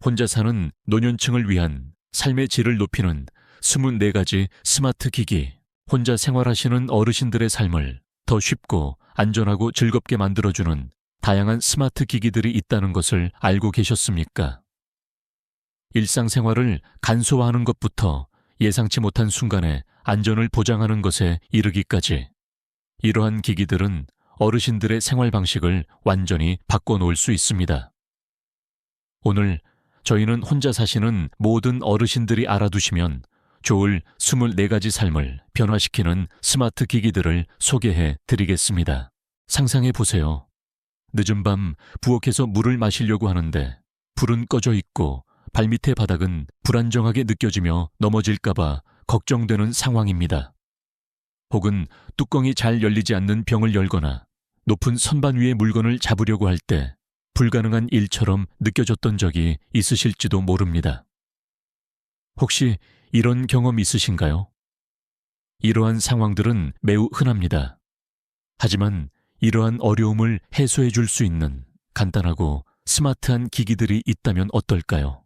혼자 사는 노년층을 위한 삶의 질을 높이는 24가지 스마트 기기. 혼자 생활하시는 어르신들의 삶을 더 쉽고 안전하고 즐겁게 만들어주는 다양한 스마트 기기들이 있다는 것을 알고 계셨습니까? 일상생활을 간소화하는 것부터 예상치 못한 순간에 안전을 보장하는 것에 이르기까지, 이러한 기기들은 어르신들의 생활 방식을 완전히 바꿔놓을 수 있습니다. 오늘 저희는 혼자 사시는 모든 어르신들이 알아두시면 좋을 24가지 삶을 변화시키는 스마트 기기들을 소개해 드리겠습니다. 상상해 보세요. 늦은 밤 부엌에서 물을 마시려고 하는데 불은 꺼져 있고 발밑의 바닥은 불안정하게 느껴지며 넘어질까봐 걱정되는 상황입니다. 혹은 뚜껑이 잘 열리지 않는 병을 열거나 높은 선반 위의 물건을 잡으려고 할 때 불가능한 일처럼 느껴졌던 적이 있으실지도 모릅니다. 혹시 이런 경험 있으신가요? 이러한 상황들은 매우 흔합니다. 하지만 이러한 어려움을 해소해 줄 수 있는 간단하고 스마트한 기기들이 있다면 어떨까요?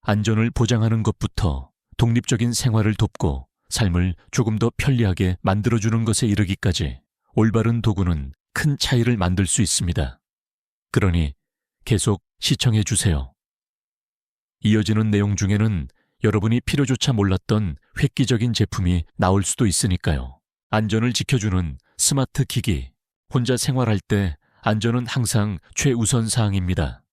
안전을 보장하는 것부터 독립적인 생활을 돕고 삶을 조금 더 편리하게 만들어주는 것에 이르기까지 올바른 도구는 큰 차이를 만들 수 있습니다. 그러니 계속 시청해 주세요. 이어지는 내용 중에는 여러분이 필요조차 몰랐던 획기적인 제품이 나올 수도 있으니까요. 안전을 지켜주는 스마트 기기. 혼자 생활할 때 안전은 항상 최우선 사항입니다.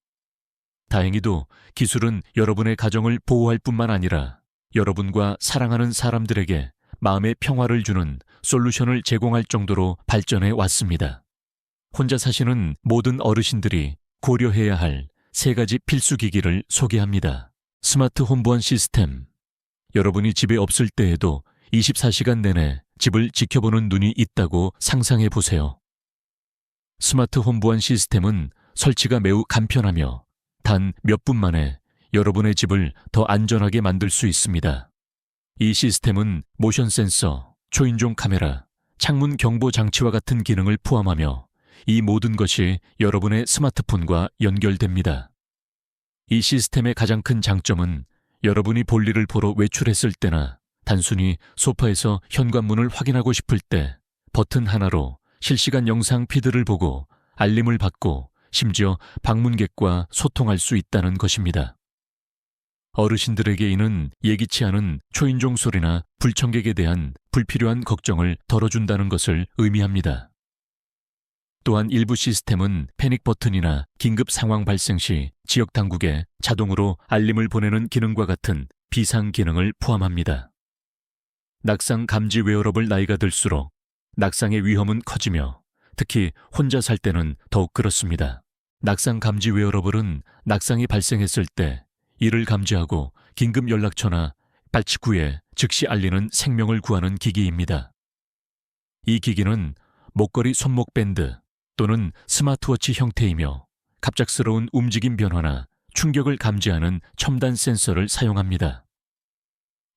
다행히도 기술은 여러분의 가정을 보호할 뿐만 아니라 여러분과 사랑하는 사람들에게 마음의 평화를 주는 솔루션을 제공할 정도로 발전해 왔습니다. 혼자 사시는 모든 어르신들이 고려해야 할 3가지 필수 기기를 소개합니다. 스마트 홈보안 시스템. 여러분이 집에 없을 때에도 24시간 내내 집을 지켜보는 눈이 있다고 상상해 보세요. 스마트 홈보안 시스템은 설치가 매우 간편하며 단 몇 분 만에 여러분의 집을 더 안전하게 만들 수 있습니다. 이 시스템은 모션 센서, 초인종 카메라, 창문 경보 장치와 같은 기능을 포함하며 이 모든 것이 여러분의 스마트폰과 연결됩니다. 이 시스템의 가장 큰 장점은 여러분이 볼일을 보러 외출했을 때나 단순히 소파에서 현관문을 확인하고 싶을 때 버튼 하나로 실시간 영상 피드를 보고 알림을 받고 심지어 방문객과 소통할 수 있다는 것입니다. 어르신들에게 이는 예기치 않은 초인종 소리나 불청객에 대한 불필요한 걱정을 덜어준다는 것을 의미합니다. 또한 일부 시스템은 패닉 버튼이나 긴급 상황 발생 시 지역 당국에 자동으로 알림을 보내는 기능과 같은 비상 기능을 포함합니다. 낙상 감지 웨어러블. 나이가 들수록 낙상의 위험은 커지며 특히 혼자 살 때는 더욱 그렇습니다. 낙상 감지 웨어러블은 낙상이 발생했을 때 이를 감지하고 긴급 연락처나 189에 즉시 알리는 생명을 구하는 기기입니다. 이 기기는 목걸이 손목 밴드 또는 스마트워치 형태이며 갑작스러운 움직임 변화나 충격을 감지하는 첨단 센서를 사용합니다.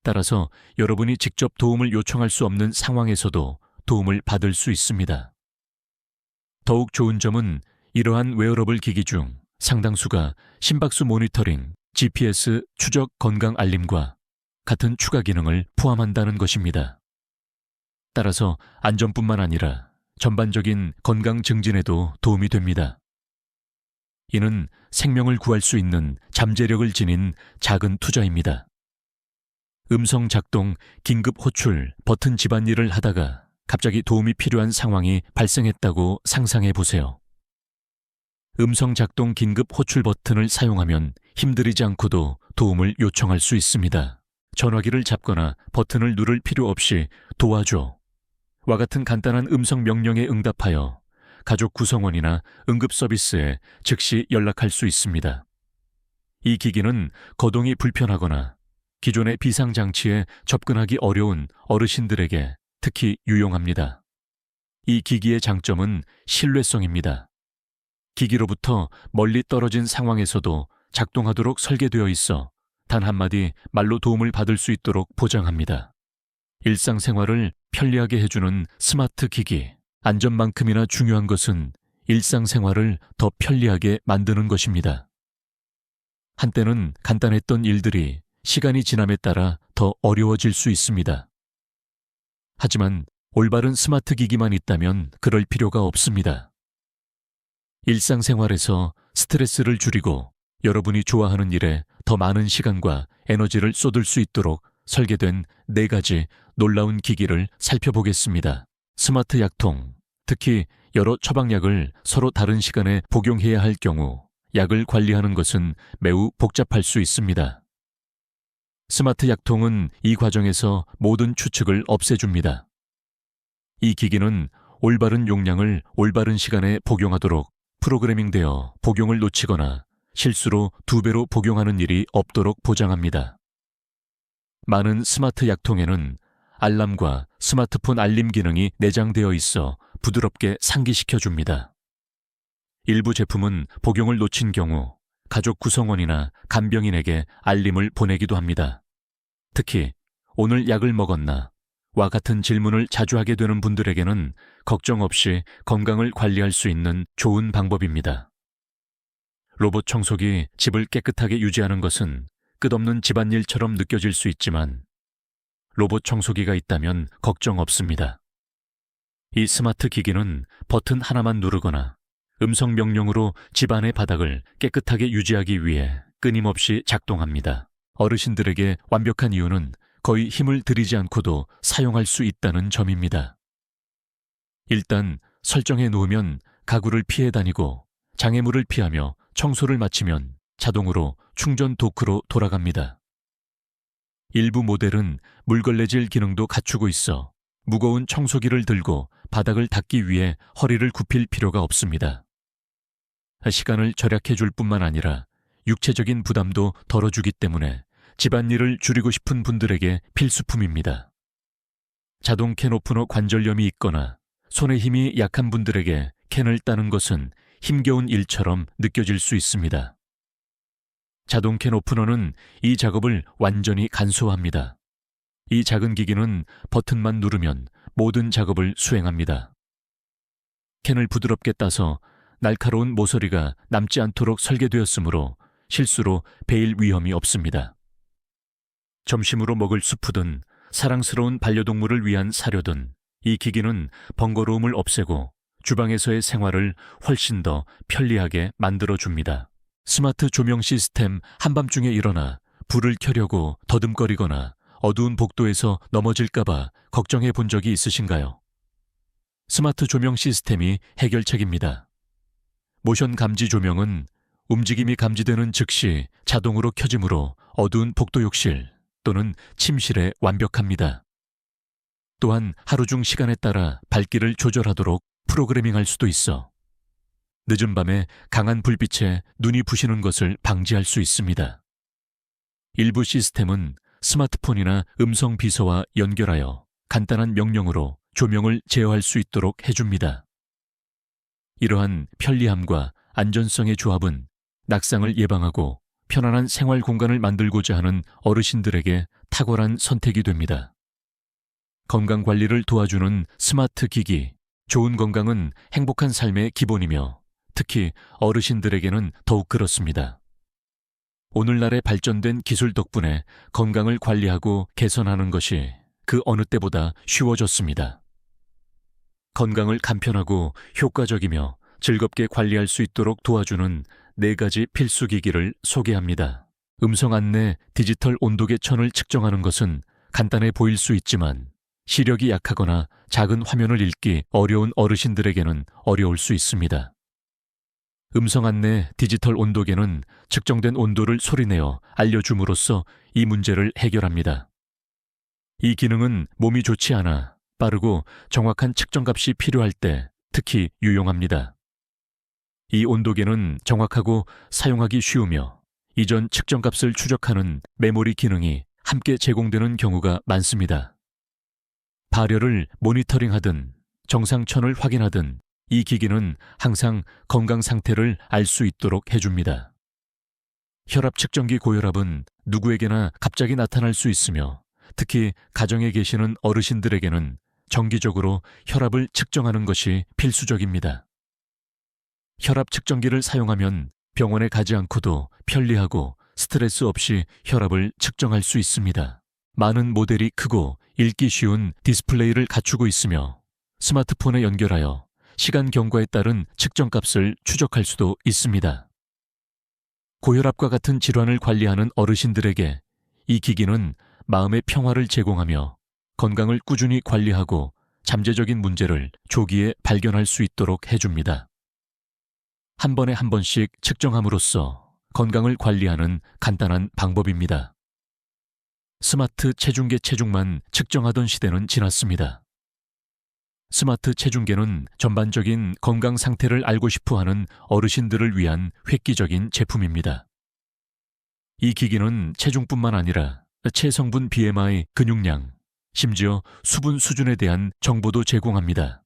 따라서 여러분이 직접 도움을 요청할 수 없는 상황에서도 도움을 받을 수 있습니다. 더욱 좋은 점은 이러한 웨어러블 기기 중 상당수가 심박수 모니터링, GPS 추적 건강 알림과 같은 추가 기능을 포함한다는 것입니다. 따라서 안전뿐만 아니라 전반적인 건강 증진에도 도움이 됩니다. 이는 생명을 구할 수 있는 잠재력을 지닌 작은 투자입니다. 음성 작동, 긴급 호출, 버튼 집안일을 하다가 갑자기 도움이 필요한 상황이 발생했다고 상상해 보세요. 음성 작동 긴급 호출 버튼을 사용하면 힘들이지 않고도 도움을 요청할 수 있습니다. 전화기를 잡거나 버튼을 누를 필요 없이 도와줘 와 같은 간단한 음성 명령에 응답하여 가족 구성원이나 응급 서비스에 즉시 연락할 수 있습니다. 이 기기는 거동이 불편하거나 기존의 비상장치에 접근하기 어려운 어르신들에게 특히 유용합니다. 이 기기의 장점은 신뢰성입니다. 기기로부터 멀리 떨어진 상황에서도 작동하도록 설계되어 있어 단 한마디 말로 도움을 받을 수 있도록 보장합니다. 일상생활을 편리하게 해주는 스마트 기기. 안전만큼이나 중요한 것은 일상생활을 더 편리하게 만드는 것입니다. 한때는 간단했던 일들이 시간이 지남에 따라 더 어려워질 수 있습니다. 하지만 올바른 스마트 기기만 있다면 그럴 필요가 없습니다. 일상생활에서 스트레스를 줄이고 여러분이 좋아하는 일에 더 많은 시간과 에너지를 쏟을 수 있도록 설계된 4가지 놀라운 기기를 살펴보겠습니다. 스마트 약통, 특히 여러 처방약을 서로 다른 시간에 복용해야 할 경우 약을 관리하는 것은 매우 복잡할 수 있습니다. 스마트 약통은 이 과정에서 모든 추측을 없애줍니다. 이 기기는 올바른 용량을 올바른 시간에 복용하도록 프로그래밍되어 복용을 놓치거나 실수로 2배로 복용하는 일이 없도록 보장합니다. 많은 스마트 약통에는 알람과 스마트폰 알림 기능이 내장되어 있어 부드럽게 상기시켜줍니다. 일부 제품은 복용을 놓친 경우 가족 구성원이나 간병인에게 알림을 보내기도 합니다. 특히 오늘 약을 먹었나? 와 같은 질문을 자주 하게 되는 분들에게는 걱정 없이 건강을 관리할 수 있는 좋은 방법입니다. 로봇 청소기 집을 깨끗하게 유지하는 것은 끝없는 집안일처럼 느껴질 수 있지만 로봇 청소기가 있다면 걱정 없습니다. 이 스마트 기기는 버튼 하나만 누르거나 음성 명령으로 집안의 바닥을 깨끗하게 유지하기 위해 끊임없이 작동합니다. 어르신들에게 완벽한 이유는 거의 힘을 들이지 않고도 사용할 수 있다는 점입니다. 일단 설정해 놓으면 가구를 피해 다니고 장애물을 피하며 청소를 마치면 자동으로 충전 도크로 돌아갑니다. 일부 모델은 물걸레질 기능도 갖추고 있어 무거운 청소기를 들고 바닥을 닦기 위해 허리를 굽힐 필요가 없습니다. 시간을 절약해 줄 뿐만 아니라 육체적인 부담도 덜어주기 때문에 집안일을 줄이고 싶은 분들에게 필수품입니다. 자동 캔 오프너 관절염이 있거나 손의 힘이 약한 분들에게 캔을 따는 것은 힘겨운 일처럼 느껴질 수 있습니다. 자동 캔 오프너는 이 작업을 완전히 간소화합니다. 이 작은 기기는 버튼만 누르면 모든 작업을 수행합니다. 캔을 부드럽게 따서 날카로운 모서리가 남지 않도록 설계되었으므로 실수로 베일 위험이 없습니다. 점심으로 먹을 수프든 사랑스러운 반려동물을 위한 사료든 이 기기는 번거로움을 없애고 주방에서의 생활을 훨씬 더 편리하게 만들어줍니다. 스마트 조명 시스템 한밤중에 일어나 불을 켜려고 더듬거리거나 어두운 복도에서 넘어질까봐 걱정해 본 적이 있으신가요? 스마트 조명 시스템이 해결책입니다. 모션 감지 조명은 움직임이 감지되는 즉시 자동으로 켜지므로 어두운 복도 욕실 또는 침실에 완벽합니다. 또한 하루 중 시간에 따라 밝기를 조절하도록 프로그래밍할 수도 있어 늦은 밤에 강한 불빛에 눈이 부시는 것을 방지할 수 있습니다. 일부 시스템은 스마트폰이나 음성 비서와 연결하여 간단한 명령으로 조명을 제어할 수 있도록 해줍니다. 이러한 편리함과 안전성의 조합은 낙상을 예방하고 편안한 생활 공간을 만들고자 하는 어르신들에게 탁월한 선택이 됩니다. 건강 관리를 도와주는 스마트 기기, 좋은 건강은 행복한 삶의 기본이며 특히 어르신들에게는 더욱 그렇습니다. 오늘날의 발전된 기술 덕분에 건강을 관리하고 개선하는 것이 그 어느 때보다 쉬워졌습니다. 건강을 간편하고 효과적이며 즐겁게 관리할 수 있도록 도와주는 4가지 필수 기기를 소개합니다. 음성 안내 디지털 온도계 천을 측정하는 것은 간단해 보일 수 있지만 시력이 약하거나 작은 화면을 읽기 어려운 어르신들에게는 어려울 수 있습니다. 음성 안내 디지털 온도계는 측정된 온도를 소리내어 알려줌으로써 이 문제를 해결합니다. 이 기능은 몸이 좋지 않아 빠르고 정확한 측정값이 필요할 때 특히 유용합니다. 이 온도계는 정확하고 사용하기 쉬우며 이전 측정값을 추적하는 메모리 기능이 함께 제공되는 경우가 많습니다. 발열을 모니터링하든 정상천을 확인하든 이 기기는 항상 건강 상태를 알 수 있도록 해줍니다. 혈압 측정기 고혈압은 누구에게나 갑자기 나타날 수 있으며 특히 가정에 계시는 어르신들에게는 정기적으로 혈압을 측정하는 것이 필수적입니다. 혈압 측정기를 사용하면 병원에 가지 않고도 편리하고 스트레스 없이 혈압을 측정할 수 있습니다. 많은 모델이 크고 읽기 쉬운 디스플레이를 갖추고 있으며 스마트폰에 연결하여 시간 경과에 따른 측정값을 추적할 수도 있습니다. 고혈압과 같은 질환을 관리하는 어르신들에게 이 기기는 마음의 평화를 제공하며 건강을 꾸준히 관리하고 잠재적인 문제를 조기에 발견할 수 있도록 해줍니다. 한 번에 한 번씩 측정함으로써 건강을 관리하는 간단한 방법입니다. 스마트 체중계 체중만 측정하던 시대는 지났습니다. 스마트 체중계는 전반적인 건강 상태를 알고 싶어하는 어르신들을 위한 획기적인 제품입니다. 이 기기는 체중뿐만 아니라 체성분 BMI, 근육량, 심지어 수분 수준에 대한 정보도 제공합니다.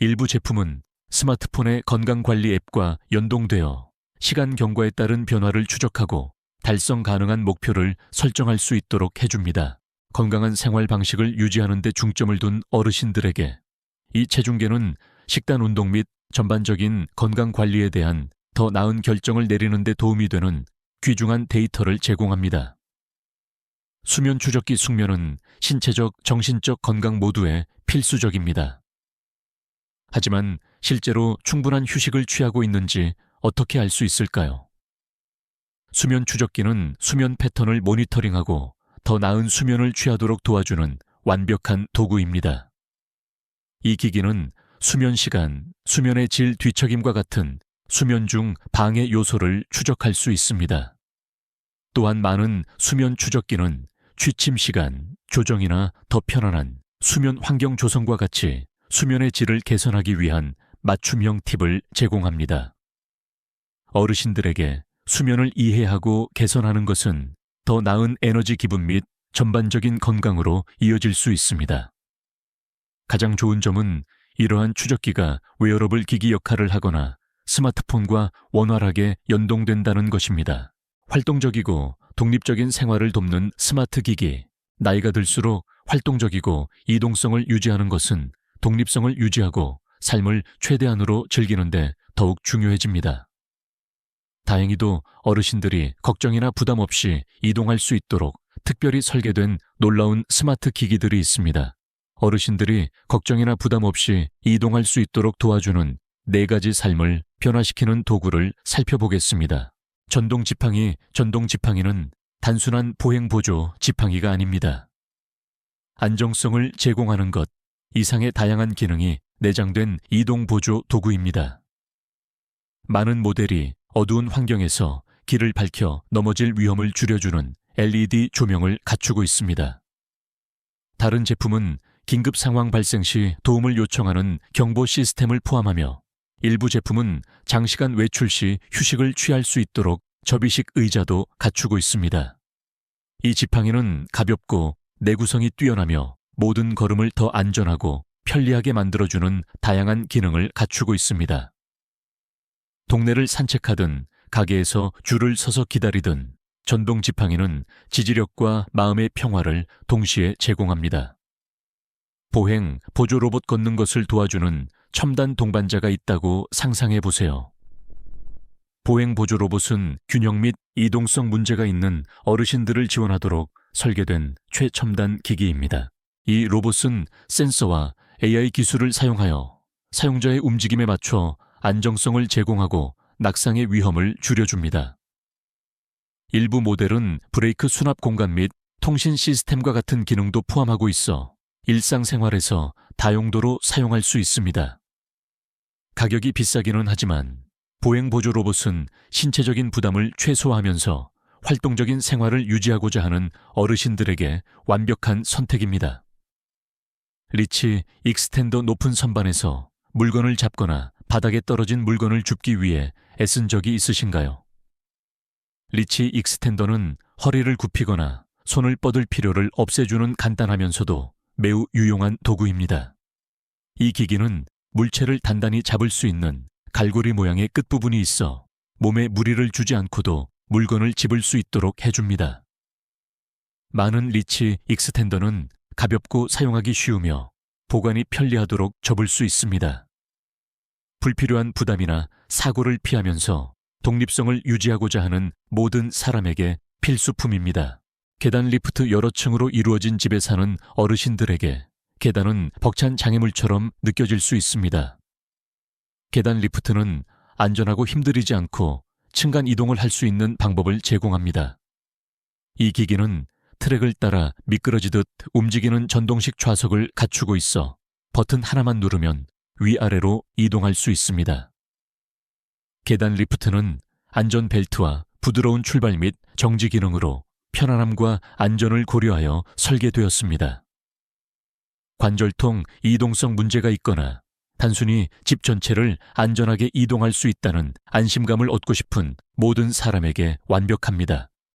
일부 제품은 스마트폰의 건강관리 앱과 연동되어 시간 경과에 따른 변화를 추적하고 달성 가능한 목표를 설정할 수 있도록 해줍니다. 건강한 생활 방식을 유지하는 데 중점을 둔 어르신들에게 이 체중계는 식단 운동 및 전반적인 건강 관리에 대한 더 나은 결정을 내리는 데 도움이 되는 귀중한 데이터를 제공합니다. 수면 추적기 숙면은 신체적, 정신적 건강 모두에 필수적입니다. 하지만 실제로 충분한 휴식을 취하고 있는지 어떻게 알 수 있을까요? 수면 추적기는 수면 패턴을 모니터링하고 더 나은 수면을 취하도록 도와주는 완벽한 도구입니다. 이 기기는 수면 시간, 수면의 질 뒤척임과 같은 수면 중 방해 요소를 추적할 수 있습니다. 또한 많은 수면 추적기는 취침 시간 조정이나 더 편안한 수면 환경 조성과 같이 수면의 질을 개선하기 위한 맞춤형 팁을 제공합니다. 어르신들에게 수면을 이해하고 개선하는 것은 더 나은 에너지 기분 및 전반적인 건강으로 이어질 수 있습니다. 가장 좋은 점은 이러한 추적기가 웨어러블 기기 역할을 하거나 스마트폰과 원활하게 연동된다는 것입니다. 활동적이고 독립적인 생활을 돕는 스마트 기기. 나이가 들수록 활동적이고 이동성을 유지하는 것은 독립성을 유지하고 삶을 최대한으로 즐기는데 더욱 중요해집니다. 다행히도 어르신들이 걱정이나 부담 없이 이동할 수 있도록 특별히 설계된 놀라운 스마트 기기들이 있습니다. 어르신들이 걱정이나 부담 없이 이동할 수 있도록 도와주는 4가지 삶을 변화시키는 도구를 살펴보겠습니다. 전동 지팡이는 단순한 보행 보조 지팡이가 아닙니다. 안정성을 제공하는 것 이상의 다양한 기능이 내장된 이동 보조 도구입니다. 많은 모델이 어두운 환경에서 길을 밝혀 넘어질 위험을 줄여주는 LED 조명을 갖추고 있습니다. 다른 제품은 긴급 상황 발생 시 도움을 요청하는 경보 시스템을 포함하며 일부 제품은 장시간 외출 시 휴식을 취할 수 있도록 접이식 의자도 갖추고 있습니다. 이 지팡이는 가볍고 내구성이 뛰어나며 모든 걸음을 더 안전하고 편리하게 만들어주는 다양한 기능을 갖추고 있습니다. 동네를 산책하든 가게에서 줄을 서서 기다리든 전동 지팡이는 지지력과 마음의 평화를 동시에 제공합니다. 보행, 보조 로봇 걷는 것을 도와주는 첨단 동반자가 있다고 상상해 보세요. 보행 보조 로봇은 균형 및 이동성 문제가 있는 어르신들을 지원하도록 설계된 최첨단 기기입니다. 이 로봇은 센서와 AI 기술을 사용하여 사용자의 움직임에 맞춰 안정성을 제공하고 낙상의 위험을 줄여줍니다. 일부 모델은 브레이크 수납 공간 및 통신 시스템과 같은 기능도 포함하고 있어 일상생활에서 다용도로 사용할 수 있습니다. 가격이 비싸기는 하지만 보행보조 로봇은 신체적인 부담을 최소화하면서 활동적인 생활을 유지하고자 하는 어르신들에게 완벽한 선택입니다. 리치 익스텐더 높은 선반에서 물건을 잡거나 바닥에 떨어진 물건을 줍기 위해 애쓴 적이 있으신가요? 리치 익스텐더는 허리를 굽히거나 손을 뻗을 필요를 없애주는 간단하면서도 매우 유용한 도구입니다. 이 기기는 물체를 단단히 잡을 수 있는 갈고리 모양의 끝부분이 있어 몸에 무리를 주지 않고도 물건을 집을 수 있도록 해줍니다. 많은 리치 익스텐더는 가볍고 사용하기 쉬우며 보관이 편리하도록 접을 수 있습니다. 불필요한 부담이나 사고를 피하면서 독립성을 유지하고자 하는 모든 사람에게 필수품입니다. 계단 리프트 여러 층으로 이루어진 집에 사는 어르신들에게 계단은 벅찬 장애물처럼 느껴질 수 있습니다. 계단 리프트는 안전하고 힘들이지 않고 층간 이동을 할 수 있는 방법을 제공합니다. 이 기기는 트랙을 따라 미끄러지듯 움직이는 전동식 좌석을 갖추고 있어 버튼 하나만 누르면 위아래로 이동할 수 있습니다. 계단 리프트는 안전벨트와 부드러운 출발 및 정지 기능으로 편안함과 안전을 고려하여 설계되었습니다. 관절통, 이동성 문제가 있거나 단순히 집 전체를 안전하게 이동할 수 있다는 안심감을 얻고 싶은 모든 사람에게 완벽합니다.